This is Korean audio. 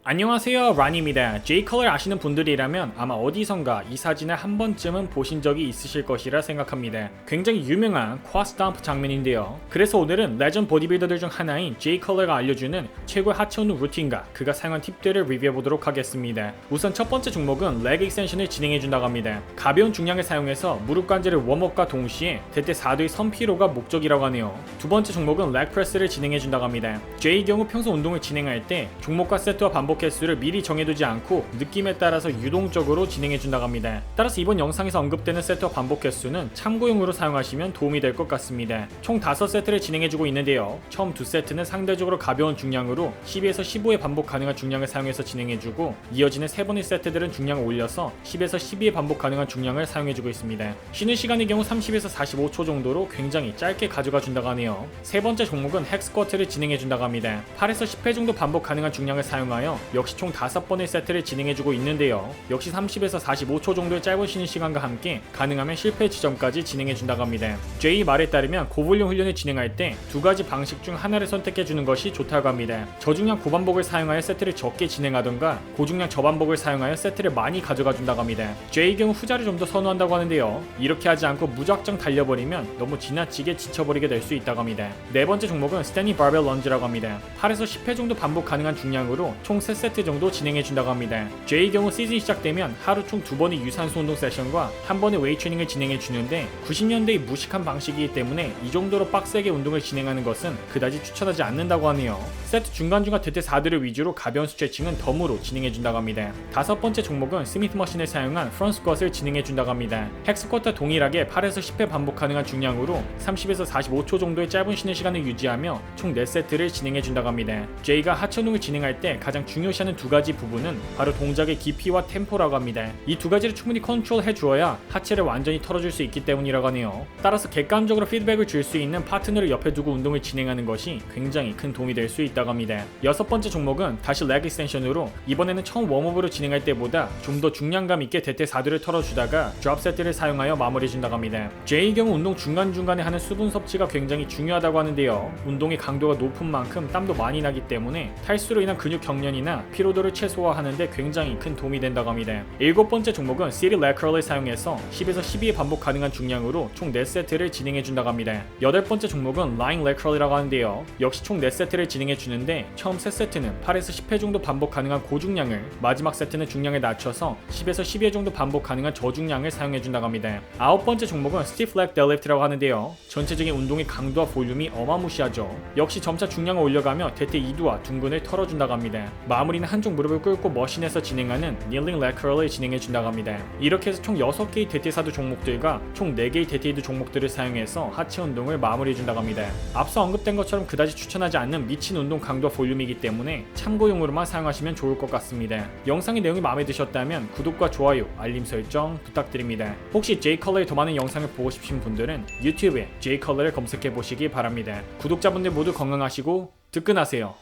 안녕하세요, 란입니다. J컬러를 아시는 분들이라면 아마 어디선가 이 사진을 한 번쯤은 보신 적이 있으실 것이라 생각합니다. 굉장히 유명한 쿼드 덤프 장면인데요. 그래서 오늘은 레전드 보디빌더들 중 하나인 J컬러가 알려주는 최고의 하체 운동 루틴과 그가 사용한 팁들을 리뷰해보도록 하겠습니다. 우선 첫 번째 종목은 레그 익스텐션을 진행해준다고 합니다. 가벼운 중량을 사용해서 무릎 관절의 웜업과 동시에 대퇴 4도의 선피로가 목적이라고 하네요. 두 번째 종목은 레그 프레스를 진행해준다고 합니다. J의 경우 평소 운동을 진행할 때 종목과 세트와 반복 횟수를 미리 정해두지 않고 느낌에 따라서 유동적으로 진행해준다고 합니다. 따라서 이번 영상에서 언급되는 세트와 반복 횟수는 참고용으로 사용하시면 도움이 될 것 같습니다. 총 5세트를 진행해주고 있는데요. 처음 2세트는 상대적으로 가벼운 중량으로 12에서 15회 반복 가능한 중량을 사용해서 진행해주고 이어지는 3번의 세트들은 중량을 올려서 10에서 12회 반복 가능한 중량을 사용해주고 있습니다. 쉬는 시간의 경우 30에서 45초 정도로 굉장히 짧게 가져가 준다고 하네요. 세 번째 종목은 헥 스쿼트를 진행해준다고 합니다. 8에서 10회 정도 반복 가능한 중량을 사용하여 역시 총 5번의 세트를 진행해주고 있는데요. 역시 30에서 45초 정도의 짧은 쉬는 시간과 함께 가능하면 실패 지점까지 진행해준다고 합니다. J 말에 따르면 고볼륨 훈련을 진행할 때 두 가지 방식 중 하나를 선택해주는 것이 좋다고 합니다. 저중량 고반복을 사용하여 세트를 적게 진행하던가 고중량 저반복을 사용하여 세트를 많이 가져가 준다고 합니다. J의 경우 후자를 좀 더 선호한다고 하는데요. 이렇게 하지 않고 무작정 달려버리면 너무 지나치게 지쳐버리게 될 수 있다고 합니다. 네 번째 종목은 스탠딩 바벨 런지라고 합니다. 8에서 10회 정도 반복 가능한 중량으로 총 3세트 정도 진행해준다고 합니다. J의 경우 시즌이 시작되면 하루 총 2번의 유산소 운동 세션과 1번의 웨이트 트레이닝을 진행해주는데 90년대의 무식한 방식이기 때문에 이 정도로 빡세게 운동을 진행하는 것은 그다지 추천하지 않는다고 하네요. 세트 중간중간 대퇴 4드를 위주로 가벼운 스트레칭은 덤으로 진행해준다고 합니다. 다섯 번째 종목은 스미트 머신을 사용한 프론트 스쿼트를 진행해준다고 합니다. 헥 스쿼트와 동일하게 8에서 10회 반복 가능한 중량으로 30에서 45초 정도의 짧은 쉬는 시간을 유지하며 총 4세트를 진행해준다고 합니다. J가 하체 운동을 진행할 때 가장 중요시하는 두 가지 부분은 바로 동작의 깊이와 템포라고 합니다. 이 두 가지를 충분히 컨트롤 해주어야 하체를 완전히 털어줄 수 있기 때문이라고 하네요. 따라서 객관적으로 피드백을 줄 수 있는 파트너를 옆에 두고 운동을 진행하는 것이 굉장히 큰 도움이 될 수 있다고 합니다. 여섯 번째 종목은 다시 레그 익스텐션으로 이번에는 처음 웜업으로 진행할 때보다 좀 더 중량감 있게 대퇴 4두를 털어주다가 드롭 세트를 사용하여 마무리해준다고 합니다. J의 경우 운동 중간중간에 하는 수분 섭취가 굉장히 중요하다고 하는데요. 운동의 강도가 높은 만큼 땀도 많이 나기 때문에 탈수로 인한 근육 경련이나 피로도를 최소화하는데 굉장히 큰 도움이 된다고 합니다. 일곱 번째 종목은 시리 레커를 사용해서 10에서 12회 반복 가능한 중량으로 총 4세트를 진행해준다고 합니다. 여덟 번째 종목은 라잉 레커이라고 하는데요. 역시 총 4세트를 진행해주는데 처음 3세트는 8에서 10회 정도 반복 가능한 고중량을, 마지막 세트는 중량을 낮춰서 10에서 12회 정도 반복 가능한 저중량을 사용해준다고 합니다. 아홉 번째 종목은 스티프 렉 데드리프트라고 하는데요. 전체적인 운동의 강도와 볼륨이 어마무시하죠. 역시 점차 중량을 올려가며 대퇴 2두와 둥근을 털어준다고 합니다. 마무리는 한쪽 무릎을 꿇고 머신에서 진행하는 닐링 레커를 진행해준다고 합니다. 이렇게 해서 총 6개의 대퇴사두 종목들과 총 4개의 대퇴이두 종목들을 사용해서 하체 운동을 마무리해준다고 합니다. 앞서 언급된 것처럼 그다지 추천하지 않는 미친 운동 강도와 볼륨이기 때문에 참고용으로만 사용하시면 좋을 것 같습니다. 영상의 내용이 마음에 드셨다면 구독과 좋아요, 알림 설정 부탁드립니다. 혹시 J컬러의 더 많은 영상을 보고 싶으신 분들은 유튜브에 J컬러를 검색해 보시기 바랍니다. 구독자분들 모두 건강하시고 득근하세요.